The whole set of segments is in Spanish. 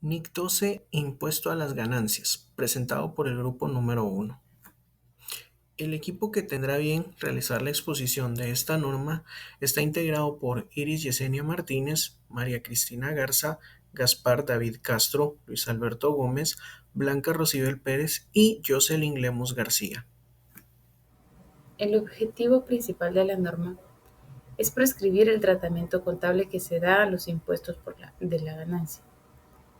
NIC 12, Impuesto a las ganancias, presentado por el grupo número 1. El equipo que tendrá bien realizar la exposición de esta norma está integrado por Iris Yesenia Martínez, María Cristina Garza, Gaspar David Castro, Luis Alberto Gómez, Blanca Rocibel Pérez y Jocelyn Lemos García. El objetivo principal de la norma es prescribir el tratamiento contable que se da a los impuestos de la ganancia.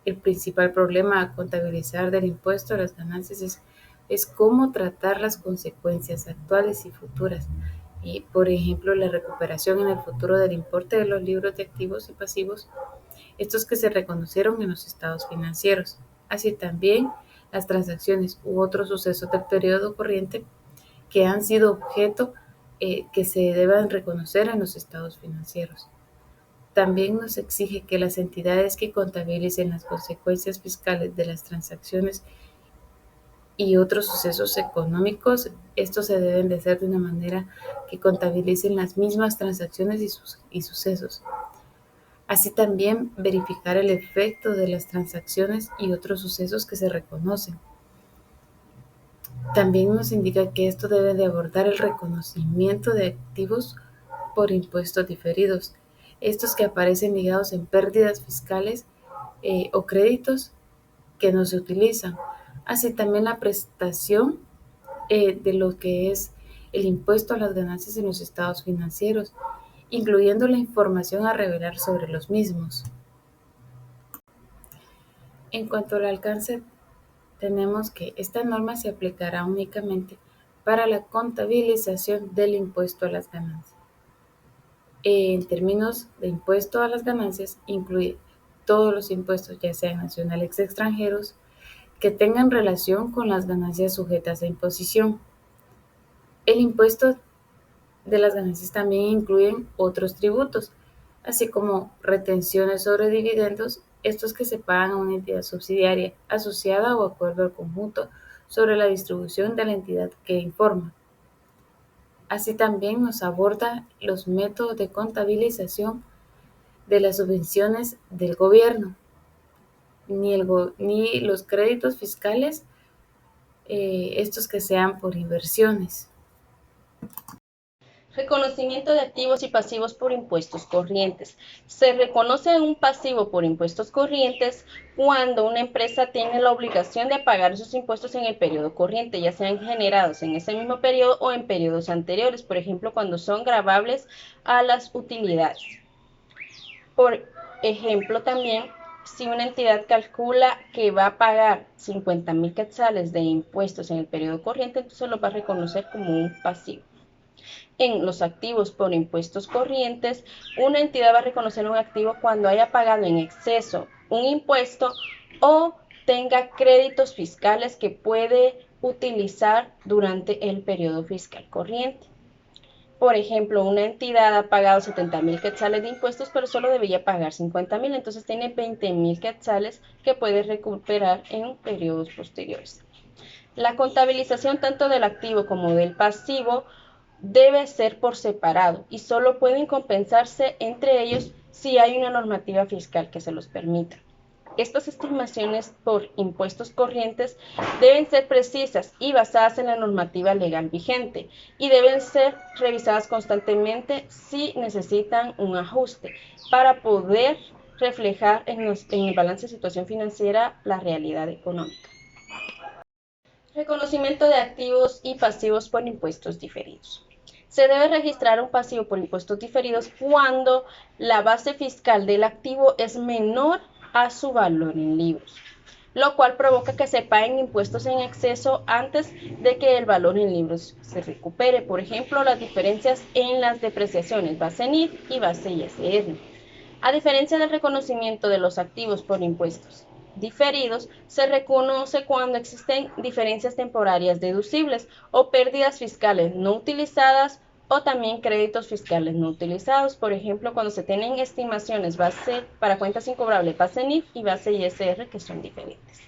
El principal problema a contabilizar del impuesto a las ganancias es cómo tratar las consecuencias actuales y futuras, y, por ejemplo, la recuperación en el futuro del importe de los libros de activos y pasivos, estos que se reconocieron en los estados financieros, así también las transacciones u otros sucesos del periodo corriente que han sido objeto que se deban reconocer en los estados financieros. También nos exige que las entidades que contabilicen las consecuencias fiscales de las transacciones y otros sucesos económicos, estos se deben de hacer de una manera que contabilicen las mismas transacciones y sucesos. Así también verificar el efecto de las transacciones y otros sucesos que se reconocen. También nos indica que esto debe de abordar el reconocimiento de activos por impuestos diferidos, estos que aparecen ligados en pérdidas fiscales o créditos que no se utilizan, así también la prestación de lo que es el impuesto a las ganancias en los estados financieros, incluyendo la información a revelar sobre los mismos. En cuanto al alcance, tenemos que esta norma se aplicará únicamente para la contabilización del impuesto a las ganancias. En términos de impuesto a las ganancias, incluye todos los impuestos, ya sean nacionales o extranjeros, que tengan relación con las ganancias sujetas a imposición. El impuesto de las ganancias también incluyen otros tributos, así como retenciones sobre dividendos, estos que se pagan a una entidad subsidiaria, asociada o acuerdo al conjunto sobre la distribución de la entidad que informa. Así también nos aborda los métodos de contabilización de las subvenciones del gobierno, ni los créditos fiscales, estos que sean por inversiones. Reconocimiento de activos y pasivos por impuestos corrientes. Se reconoce un pasivo por impuestos corrientes cuando una empresa tiene la obligación de pagar sus impuestos en el periodo corriente, ya sean generados en ese mismo periodo o en periodos anteriores, por ejemplo, cuando son gravables a las utilidades. Por ejemplo, también, si una entidad calcula que va a pagar 50,000 quetzales de impuestos en el periodo corriente, entonces lo va a reconocer como un pasivo. En los activos por impuestos corrientes, una entidad va a reconocer un activo cuando haya pagado en exceso un impuesto o tenga créditos fiscales que puede utilizar durante el periodo fiscal corriente. Por ejemplo, una entidad ha pagado 70,000 quetzales de impuestos, pero solo debería pagar 50,000, entonces tiene 20,000 quetzales que puede recuperar en periodos posteriores. La contabilización tanto del activo como del pasivo debe ser por separado y solo pueden compensarse entre ellos si hay una normativa fiscal que se los permita. Estas estimaciones por impuestos corrientes deben ser precisas y basadas en la normativa legal vigente y deben ser revisadas constantemente si necesitan un ajuste para poder reflejar en el balance de situación financiera la realidad económica. Reconocimiento de activos y pasivos por impuestos diferidos. Se debe registrar un pasivo por impuestos diferidos cuando la base fiscal del activo es menor a su valor en libros, lo cual provoca que se paguen impuestos en exceso antes de que el valor en libros se recupere. Por ejemplo, las diferencias en las depreciaciones base NIF y base ISR. A diferencia del reconocimiento de los activos por impuestos diferidos, se reconoce cuando existen diferencias temporarias deducibles o pérdidas fiscales no utilizadas o también créditos fiscales no utilizados. Por ejemplo, cuando se tienen estimaciones base para cuentas incobrables, base NIF y base ISR que son diferentes.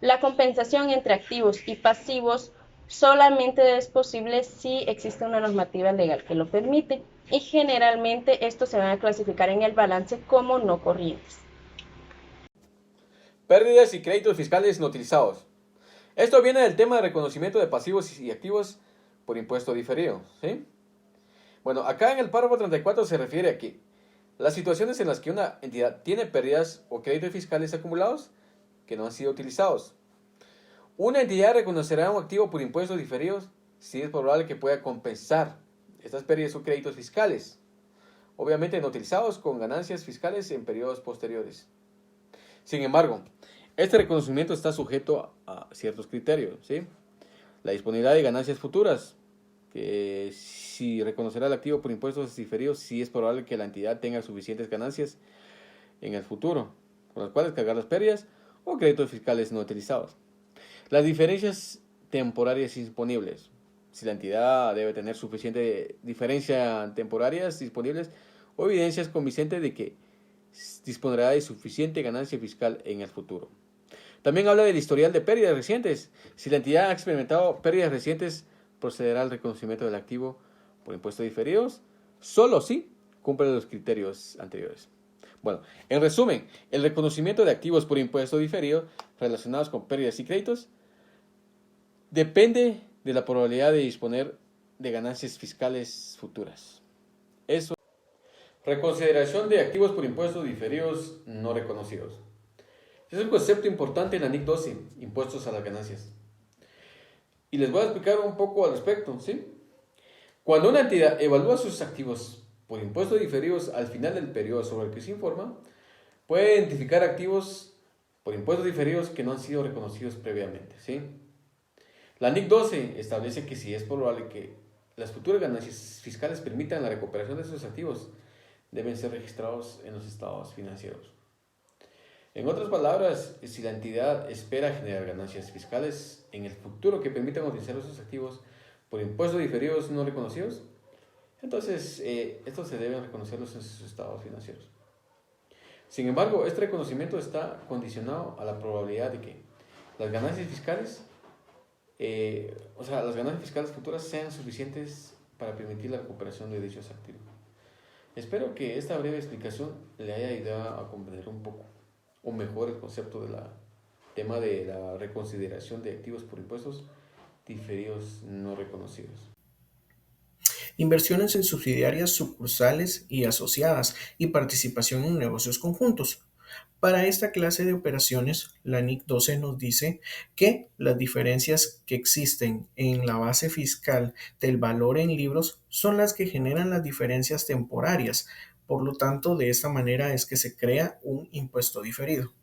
La compensación entre activos y pasivos solamente es posible si existe una normativa legal que lo permite y generalmente estos se van a clasificar en el balance como no corrientes. Pérdidas y créditos fiscales no utilizados. Esto viene del tema de reconocimiento de pasivos y activos por impuesto diferido, ¿sí? Bueno, acá en el párrafo 34 se refiere a que las situaciones en las que una entidad tiene pérdidas o créditos fiscales acumulados que no han sido utilizados. Una entidad reconocerá un activo por impuestos diferidos si es probable que pueda compensar estas pérdidas o créditos fiscales, obviamente no utilizados, con ganancias fiscales en periodos posteriores. Sin embargo, este reconocimiento está sujeto a ciertos criterios, ¿sí? La disponibilidad de ganancias futuras, que si reconocerá el activo por impuestos diferidos, si es probable que la entidad tenga suficientes ganancias en el futuro, con las cuales cargar las pérdidas o créditos fiscales no utilizados. Las diferencias temporarias disponibles. Si la entidad debe tener suficiente diferencia temporarias disponibles o evidencias convincentes de que dispondrá de suficiente ganancia fiscal en el futuro. También habla del historial de pérdidas recientes. Si la entidad ha experimentado pérdidas recientes, procederá al reconocimiento del activo por impuestos diferidos, solo si cumple los criterios anteriores. Bueno, en resumen, el reconocimiento de activos por impuesto diferido relacionados con pérdidas y créditos depende de la probabilidad de disponer de ganancias fiscales futuras. Eso. Reconsideración de activos por impuestos diferidos no reconocidos. Es un concepto importante en la NIC 12, impuestos a las ganancias. Y les voy a explicar un poco al respecto, ¿sí? Cuando una entidad evalúa sus activos por impuestos diferidos al final del periodo sobre el que se informa, puede identificar activos por impuestos diferidos que no han sido reconocidos previamente, ¿sí? La NIC 12 establece que si es probable que las futuras ganancias fiscales permitan la recuperación de esos activos, deben ser registrados en los estados financieros. En otras palabras, si la entidad espera generar ganancias fiscales en el futuro que permitan utilizar esos activos por impuestos diferidos no reconocidos, entonces estos se deben reconocerlos en sus estados financieros. Sin embargo, este reconocimiento está condicionado a la probabilidad de que las ganancias fiscales, las ganancias fiscales futuras sean suficientes para permitir la recuperación de dichos activos. Espero que esta breve explicación le haya ayudado a comprender un poco o mejor el concepto del tema de la reconsideración de activos por impuestos diferidos no reconocidos. Inversiones en subsidiarias, sucursales y asociadas y participación en negocios conjuntos. Para esta clase de operaciones, la NIC 12 nos dice que las diferencias que existen en la base fiscal del valor en libros son las que generan las diferencias temporarias. Por lo tanto, de esta manera es que se crea un impuesto diferido.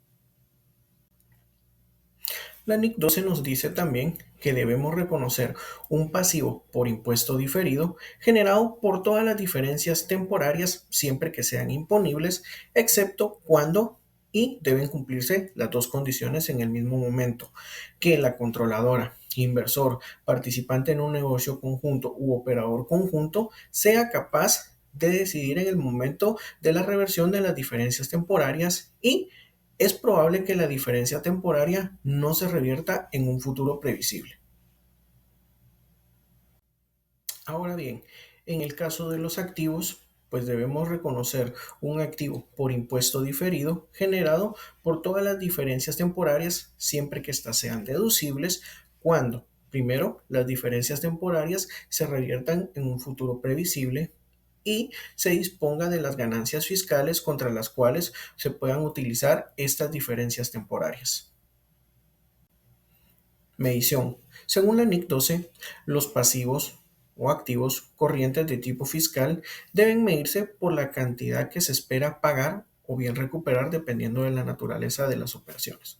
La NIC 12 nos dice también que debemos reconocer un pasivo por impuesto diferido generado por todas las diferencias temporarias siempre que sean imponibles, excepto cuando y deben cumplirse las dos condiciones en el mismo momento, que la controladora, inversor, participante en un negocio conjunto u operador conjunto sea capaz de decidir en el momento de la reversión de las diferencias temporarias y es probable que la diferencia temporaria no se revierta en un futuro previsible. Ahora bien, en el caso de los activos, pues debemos reconocer un activo por impuesto diferido generado por todas las diferencias temporarias siempre que éstas sean deducibles cuando, primero, las diferencias temporarias se reviertan en un futuro previsible y se disponga de las ganancias fiscales contra las cuales se puedan utilizar estas diferencias temporarias. Medición. Según la NIC 12, los pasivos o activos corrientes de tipo fiscal deben medirse por la cantidad que se espera pagar o bien recuperar dependiendo de la naturaleza de las operaciones.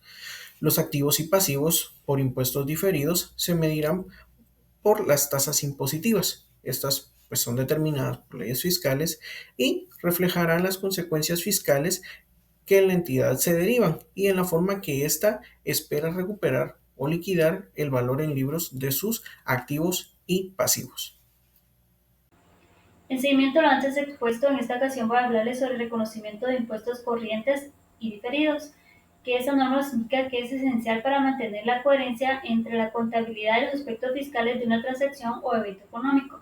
Los activos y pasivos por impuestos diferidos se medirán por las tasas impositivas. Estas pues, son determinadas por leyes fiscales y reflejarán las consecuencias fiscales que en la entidad se derivan y en la forma que ésta espera recuperar o liquidar el valor en libros de sus activos y pasivos. En seguimiento a lo antes expuesto, en esta ocasión voy a hablarles sobre el reconocimiento de impuestos corrientes y diferidos, que esa norma significa que es esencial para mantener la coherencia entre la contabilidad y los aspectos fiscales de una transacción o evento económico.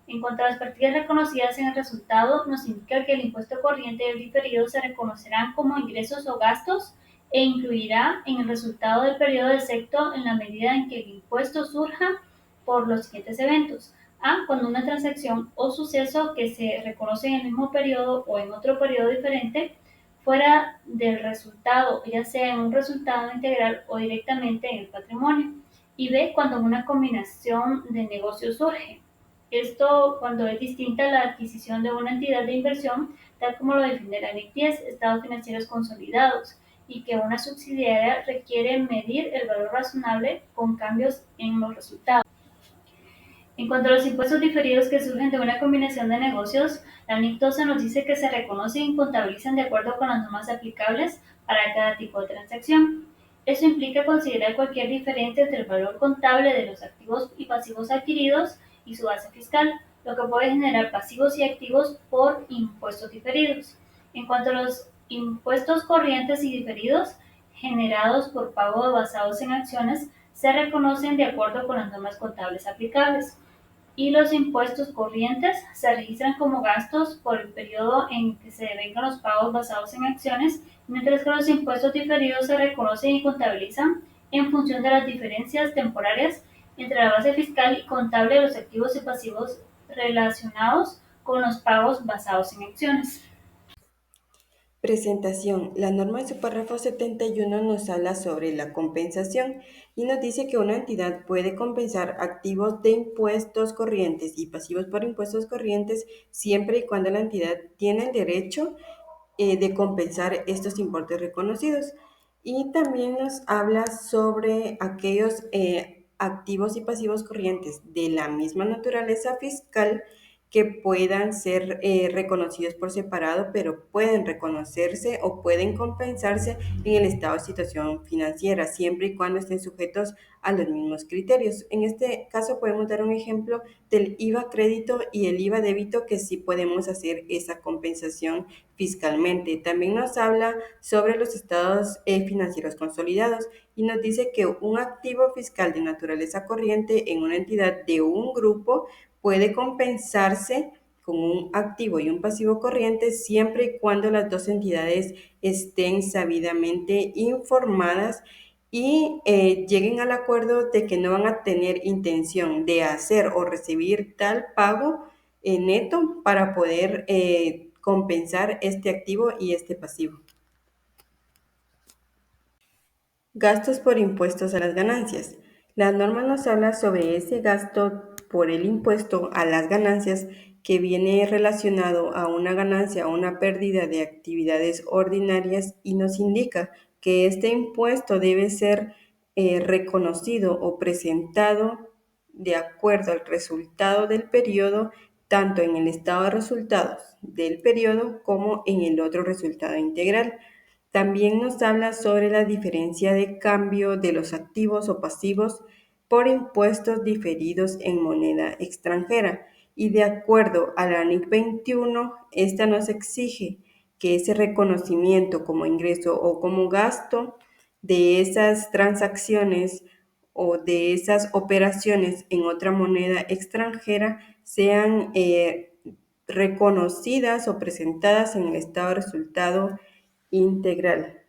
En cuanto a las partidas reconocidas en el resultado, nos indica que el impuesto corriente y el diferido se reconocerán como ingresos o gastos e incluirá en el resultado del periodo excepto en la medida en que el impuesto surja por los siguientes eventos. A. Cuando una transacción o suceso que se reconoce en el mismo periodo o en otro periodo diferente fuera del resultado, ya sea en un resultado integral o directamente en el patrimonio. Y B. Cuando una combinación de negocios surge. Esto cuando es distinta la adquisición de una entidad de inversión, tal como lo define la NIC 10, estados financieros consolidados, y que una subsidiaria requiere medir el valor razonable con cambios en los resultados. En cuanto a los impuestos diferidos que surgen de una combinación de negocios, la NIC 12 nos dice que se reconocen y contabilizan de acuerdo con las normas aplicables para cada tipo de transacción. Eso implica considerar cualquier diferencia entre el valor contable de los activos y pasivos adquiridos y su base fiscal, lo que puede generar pasivos y activos por impuestos diferidos. En cuanto a los impuestos corrientes y diferidos generados por pago basados en acciones, se reconocen de acuerdo con las normas contables aplicables y los impuestos corrientes se registran como gastos por el periodo en que se devengan los pagos basados en acciones, mientras que los impuestos diferidos se reconocen y contabilizan en función de las diferencias temporarias entre la base fiscal y contable de los activos y pasivos relacionados con los pagos basados en acciones. Presentación. La norma en su párrafo 71 nos habla sobre la compensación y nos dice que una entidad puede compensar activos de impuestos corrientes y pasivos por impuestos corrientes siempre y cuando la entidad tiene el derecho de compensar estos importes reconocidos. Y también nos habla sobre aquellos activos y pasivos corrientes de la misma naturaleza fiscal que puedan ser reconocidos por separado, pero pueden reconocerse o pueden compensarse en el estado de situación financiera, siempre y cuando estén sujetos a los mismos criterios. En este caso podemos dar un ejemplo del IVA crédito y el IVA débito, que sí podemos hacer esa compensación fiscalmente. También nos habla sobre los estados financieros consolidados y nos dice que un activo fiscal de naturaleza corriente en una entidad de un grupo puede compensarse con un activo y un pasivo corriente siempre y cuando las dos entidades estén sabidamente informadas y lleguen al acuerdo de que no van a tener intención de hacer o recibir tal pago neto para poder compensar este activo y este pasivo. Gastos por impuestos a las ganancias. La norma nos habla sobre ese gasto por el impuesto a las ganancias que viene relacionado a una ganancia o una pérdida de actividades ordinarias y nos indica que este impuesto debe ser reconocido o presentado de acuerdo al resultado del periodo, tanto en el estado de resultados del periodo como en el otro resultado integral. También nos habla sobre la diferencia de cambio de los activos o pasivos por impuestos diferidos en moneda extranjera. Y de acuerdo a la NIC 21, esta nos exige que ese reconocimiento como ingreso o como gasto de esas transacciones o de esas operaciones en otra moneda extranjera sean reconocidas o presentadas en el estado de resultado integral.